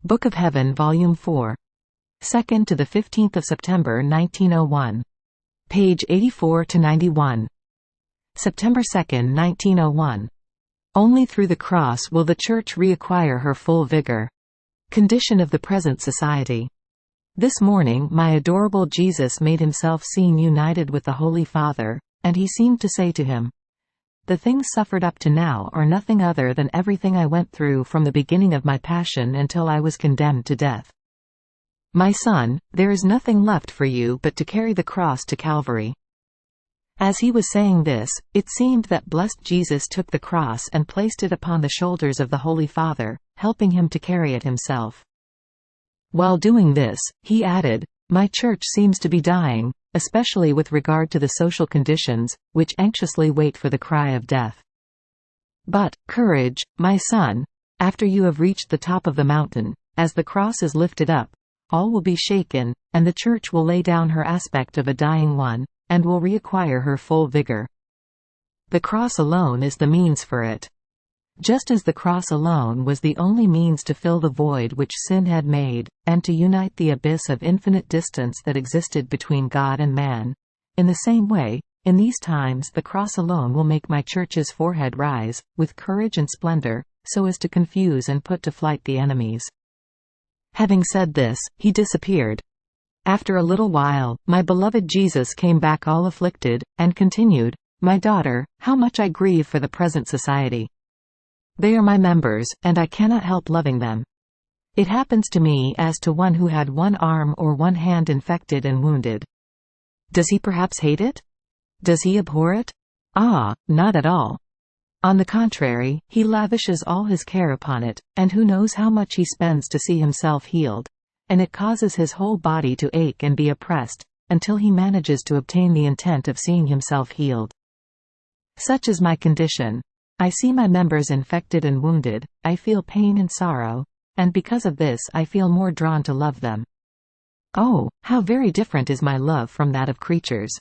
Book of Heaven, Volume 4. 2nd to the 15th of September 1901. Page 84 to 91. September 2, 1901. Only through the cross will the Church reacquire her full vigor. Condition of the present society. This morning my adorable Jesus made himself seen united with the Holy Father, and he seemed to say to him, "The things suffered up to now are nothing other than everything I went through from the beginning of my passion until I was condemned to death. My son, there is nothing left for you but to carry the cross to Calvary." As he was saying this, it seemed that blessed Jesus took the cross and placed it upon the shoulders of the Holy Father, helping him to carry it himself. While doing this, he added, "My Church seems to be dying, especially with regard to the social conditions, which anxiously wait for the cry of death. But, courage, my son! After you have reached the top of the mountain, as the cross is lifted up, all will be shaken, and the Church will lay down her aspect of a dying one, and will reacquire her full vigor. The cross alone is the means for it. Just as the cross alone was the only means to fill the void which sin had made, and to unite the abyss of infinite distance that existed between God and man, in the same way, in these times the cross alone will make my Church's forehead rise, with courage and splendor, so as to confuse and put to flight the enemies." Having said this, he disappeared. After a little while, my beloved Jesus came back all afflicted, and continued, "My daughter, how much I grieve for the present society. They are my members, and I cannot help loving them. It happens to me as to one who had one arm or one hand infected and wounded. Does he perhaps hate it? Does he abhor it? Ah, not at all. On the contrary, he lavishes all his care upon it, and who knows how much he spends to see himself healed, and it causes his whole body to ache and be oppressed, until he manages to obtain the intent of seeing himself healed. Such is my condition. I see my members infected and wounded, I feel pain and sorrow, and because of this I feel more drawn to love them. Oh, how very different is my love from that of creatures.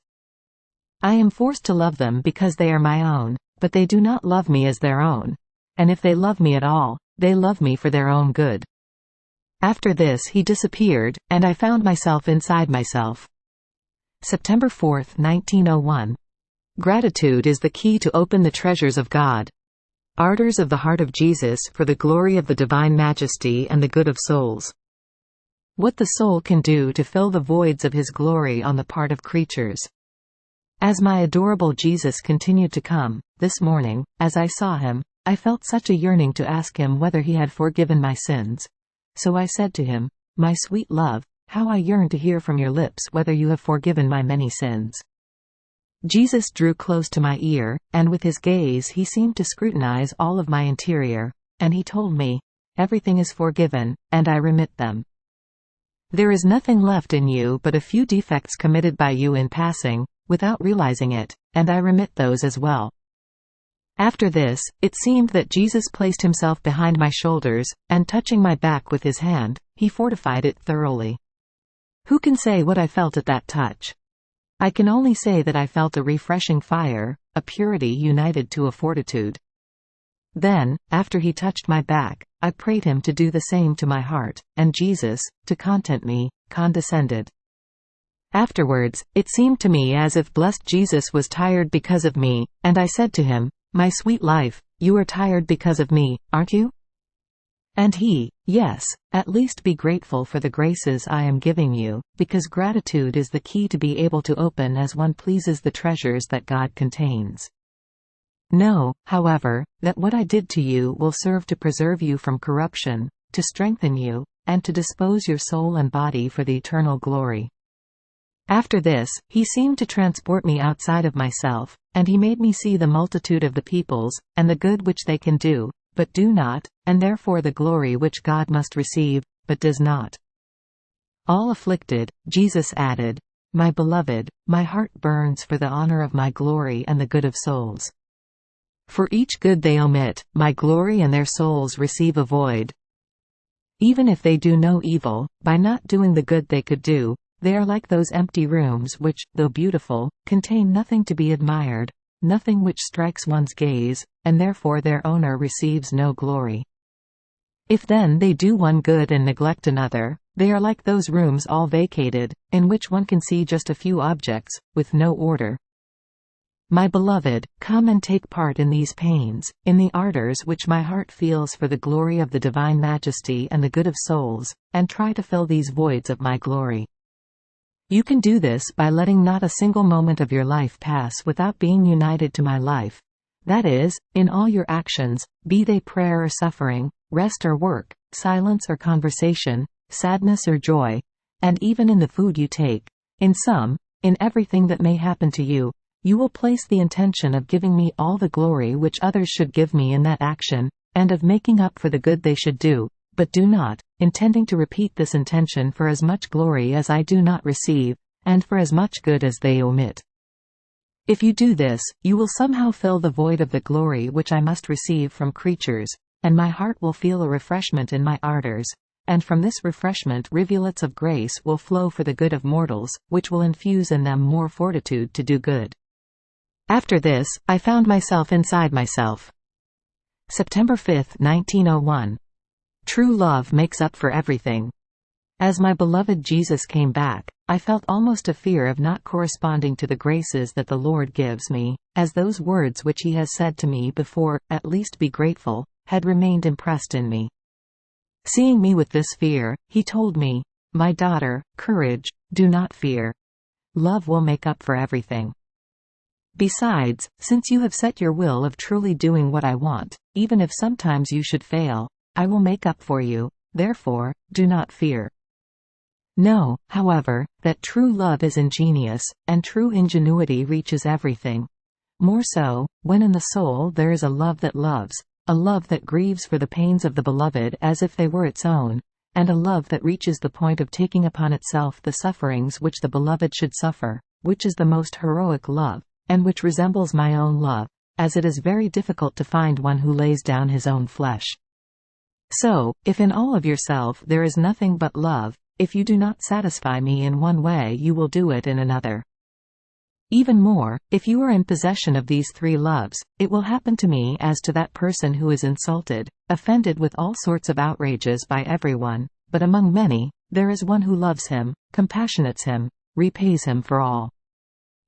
I am forced to love them because they are my own, but they do not love me as their own, and if they love me at all, they love me for their own good." After this he disappeared, and I found myself inside myself. September 4, 1901. Gratitude is the key to open the treasures of God. Ardors of the heart of Jesus for the glory of the divine majesty and the good of souls. What the soul can do to fill the voids of his glory on the part of creatures. As my adorable Jesus continued to come, this morning, as I saw him, I felt such a yearning to ask him whether he had forgiven my sins. So I said to him, "My sweet love, how I yearn to hear from your lips whether you have forgiven my many sins." Jesus drew close to my ear, and with his gaze he seemed to scrutinize all of my interior, and he told me, "Everything is forgiven, and I remit them. There is nothing left in you but a few defects committed by you in passing, without realizing it, and I remit those as well." After this, it seemed that Jesus placed himself behind my shoulders, and touching my back with his hand, he fortified it thoroughly. Who can say what I felt at that touch? I can only say that I felt a refreshing fire, a purity united to a fortitude. Then, after he touched my back, I prayed him to do the same to my heart, and Jesus, to content me, condescended. Afterwards, it seemed to me as if blessed Jesus was tired because of me, and I said to him, "My sweet life, you are tired because of me, aren't you?" And he, "Yes, at least be grateful for the graces I am giving you, because gratitude is the key to be able to open as one pleases the treasures that God contains. Know, however, that what I did to you will serve to preserve you from corruption, to strengthen you, and to dispose your soul and body for the eternal glory." After this, he seemed to transport me outside of myself, and he made me see the multitude of the peoples, and the good which they can do, but do not, and therefore the glory which God must receive, but does not. All afflicted, Jesus added, "My beloved, my heart burns for the honor of my glory and the good of souls. For each good they omit, my glory and their souls receive a void. Even if they do no evil, by not doing the good they could do, they are like those empty rooms which, though beautiful, contain nothing to be admired, nothing which strikes one's gaze, and therefore their owner receives no glory. If then they do one good and neglect another, they are like those rooms all vacated, in which one can see just a few objects, with no order. My beloved, come and take part in these pains, in the ardors which my heart feels for the glory of the divine majesty and the good of souls, and try to fill these voids of my glory. You can do this by letting not a single moment of your life pass without being united to my life. That is, in all your actions, be they prayer or suffering, rest or work, silence or conversation, sadness or joy, and even in the food you take. In sum, in everything that may happen to you, you will place the intention of giving me all the glory which others should give me in that action, and of making up for the good they should do, but do not, intending to repeat this intention for as much glory as I do not receive, and for as much good as they omit. If you do this, you will somehow fill the void of the glory which I must receive from creatures, and my heart will feel a refreshment in my ardors, and from this refreshment rivulets of grace will flow for the good of mortals, which will infuse in them more fortitude to do good. After this, I found myself inside myself. September 5, 1901. True love makes up for everything. As my beloved Jesus came back, I felt almost a fear of not corresponding to the graces that the Lord gives me, as those words which He has said to me before, "At least be grateful," had remained impressed in me. Seeing me with this fear, He told me, "My daughter, courage, do not fear. Love will make up for everything. Besides, since you have set your will of truly doing what I want, even if sometimes you should fail, I will make up for you, therefore, do not fear. Know, however, that true love is ingenious, and true ingenuity reaches everything. More so, when in the soul there is a love that grieves for the pains of the beloved as if they were its own, and a love that reaches the point of taking upon itself the sufferings which the beloved should suffer, which is the most heroic love, and which resembles my own love, as it is very difficult to find one who lays down his own flesh. So, if in all of yourself there is nothing but love, if you do not satisfy me in one way you will do it in another. Even more, if you are in possession of these three loves, it will happen to me as to that person who is insulted, offended with all sorts of outrages by everyone, but among many, there is one who loves him, compassionates him, repays him for all.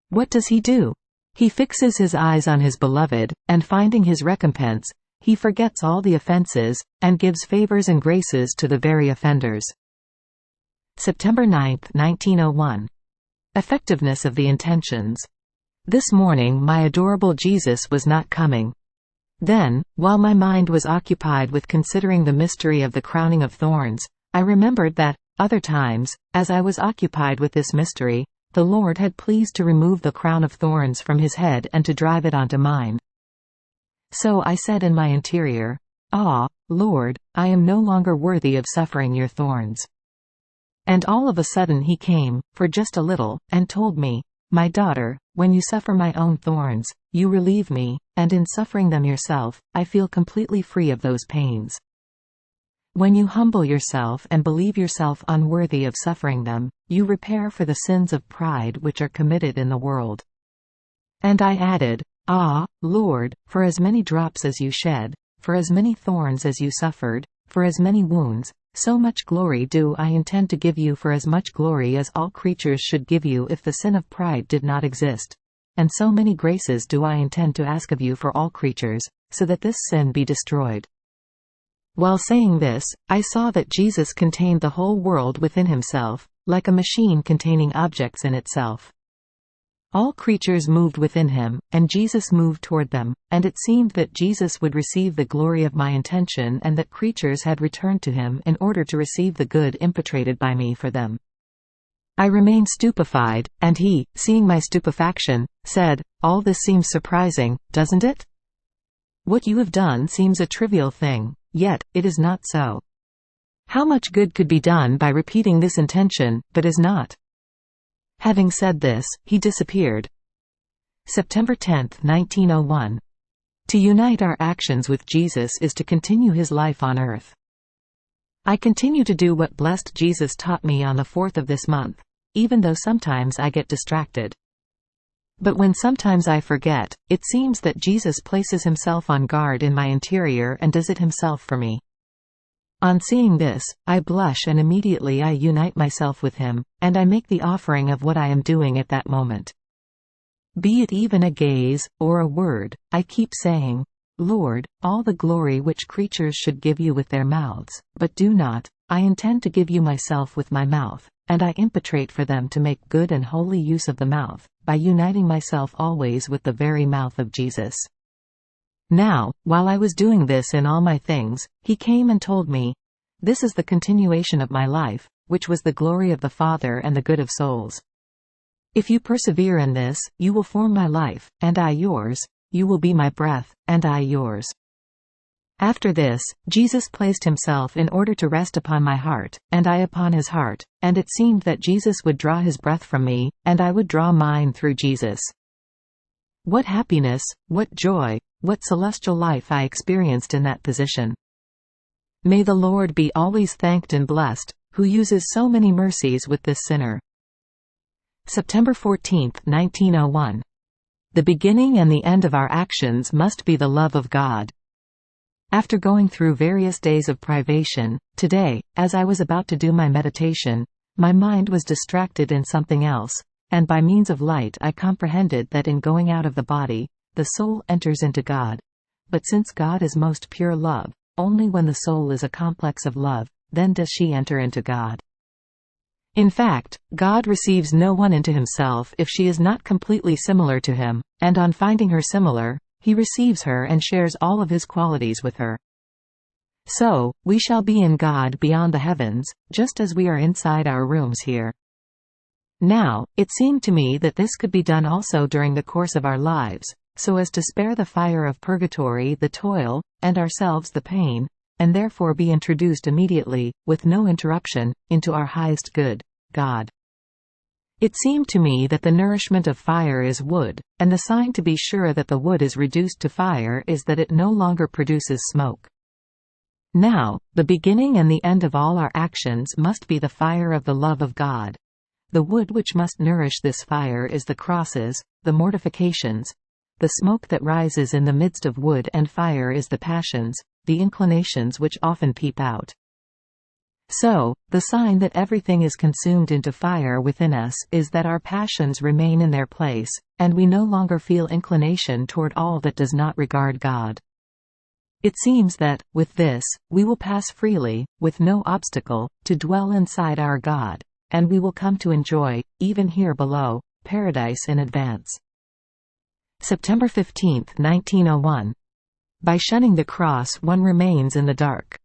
What does he do? He fixes his eyes on his beloved, and finding his recompense, he forgets all the offenses, and gives favors and graces to the very offenders. September 9, 1901. Effectiveness of the intentions. This morning my adorable Jesus was not coming. Then, while my mind was occupied with considering the mystery of the crowning of thorns, I remembered that, other times, as I was occupied with this mystery, the Lord had pleased to remove the crown of thorns from his head and to drive it onto mine. So I said in my interior, "Ah, Lord, I am no longer worthy of suffering your thorns." And all of a sudden he came, for just a little, and told me, "My daughter, when you suffer my own thorns, you relieve me, and in suffering them yourself, I feel completely free of those pains. When you humble yourself and believe yourself unworthy of suffering them, you repair for the sins of pride which are committed in the world." And I added, "Ah, Lord, for as many drops as you shed, for as many thorns as you suffered, for as many wounds, so much glory do I intend to give you, for as much glory as all creatures should give you if the sin of pride did not exist. And so many graces do I intend to ask of you for all creatures, so that this sin be destroyed." While saying this, I saw that Jesus contained the whole world within himself, like a machine containing objects in itself. All creatures moved within him, and Jesus moved toward them, and it seemed that Jesus would receive the glory of my intention and that creatures had returned to him in order to receive the good impetrated by me for them. I remained stupefied, and he, seeing my stupefaction, said, "All this seems surprising, doesn't it? What you have done seems a trivial thing, yet, it is not so. How much good could be done by repeating this intention, but is not?" Having said this, he disappeared. September 10, 1901. To unite our actions with Jesus is to continue his life on earth. I continue to do what blessed Jesus taught me on the 4th of this month, even though sometimes I get distracted. But when sometimes I forget, it seems that Jesus places himself on guard in my interior and does it himself for me. On seeing this, I blush and immediately I unite myself with him, and I make the offering of what I am doing at that moment. Be it even a gaze, or a word, I keep saying, Lord, all the glory which creatures should give you with their mouths, but do not, I intend to give you myself with my mouth, and I impetrate for them to make good and holy use of the mouth, by uniting myself always with the very mouth of Jesus. Now, while I was doing this in all my things, he came and told me, this is the continuation of my life, which was the glory of the Father and the good of souls. If you persevere in this, you will form my life, and I yours, you will be my breath, and I yours. After this, Jesus placed himself in order to rest upon my heart, and I upon his heart, and it seemed that Jesus would draw his breath from me, and I would draw mine through Jesus. What happiness, what joy, what celestial life I experienced in that position. May the Lord be always thanked and blessed, who uses so many mercies with this sinner. September 14, 1901. The beginning and the end of our actions must be the love of God. After going through various days of privation, today, as I was about to do my meditation, my mind was distracted in something else, and by means of light I comprehended that in going out of the body, the soul enters into God. But since God is most pure love, only when the soul is a complex of love, then does she enter into God. In fact, God receives no one into himself if she is not completely similar to him, and on finding her similar, he receives her and shares all of his qualities with her. So, we shall be in God beyond the heavens, just as we are inside our rooms here. Now, it seemed to me that this could be done also during the course of our lives, so as to spare the fire of purgatory the toil, and ourselves the pain, and therefore be introduced immediately, with no interruption, into our highest good, God. It seemed to me that the nourishment of fire is wood, and the sign to be sure that the wood is reduced to fire is that it no longer produces smoke. Now, the beginning and the end of all our actions must be the fire of the love of God. The wood which must nourish this fire is the crosses, the mortifications. The smoke that rises in the midst of wood and fire is the passions, the inclinations which often peep out. So, the sign that everything is consumed into fire within us is that our passions remain in their place, and we no longer feel inclination toward all that does not regard God. It seems that, with this, we will pass freely, with no obstacle, to dwell inside our God, and we will come to enjoy, even here below, paradise in advance. September 15, 1901. By shunning the cross one remains in the dark.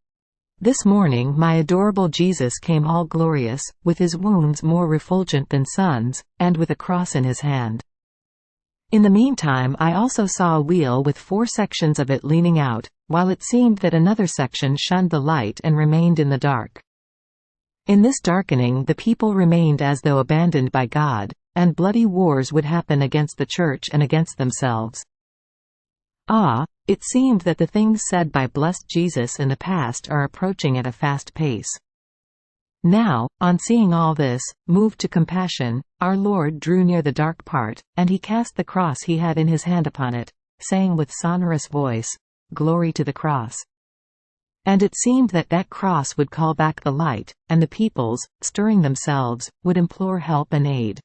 This morning my adorable Jesus came all glorious, with his wounds more refulgent than suns, and with a cross in his hand. In the meantime I also saw a wheel with 4 sections of it leaning out, while it seemed that another section shunned the light and remained in the dark. In this darkening the people remained as though abandoned by God, and bloody wars would happen against the Church and against themselves. Ah, it seemed that the things said by blessed Jesus in the past are approaching at a fast pace. Now, on seeing all this, moved to compassion, our Lord drew near the dark part, and he cast the cross he had in his hand upon it, saying with sonorous voice, "Glory to the cross." And it seemed that that cross would call back the light, and the peoples, stirring themselves, would implore help and aid.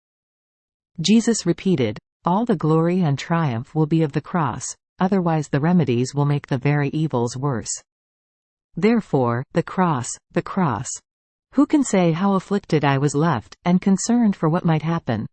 Jesus repeated, "All the glory and triumph will be of the cross, otherwise the remedies will make the very evils worse. Therefore, the cross, the cross. Who can say how afflicted I was left, and concerned for what might happen,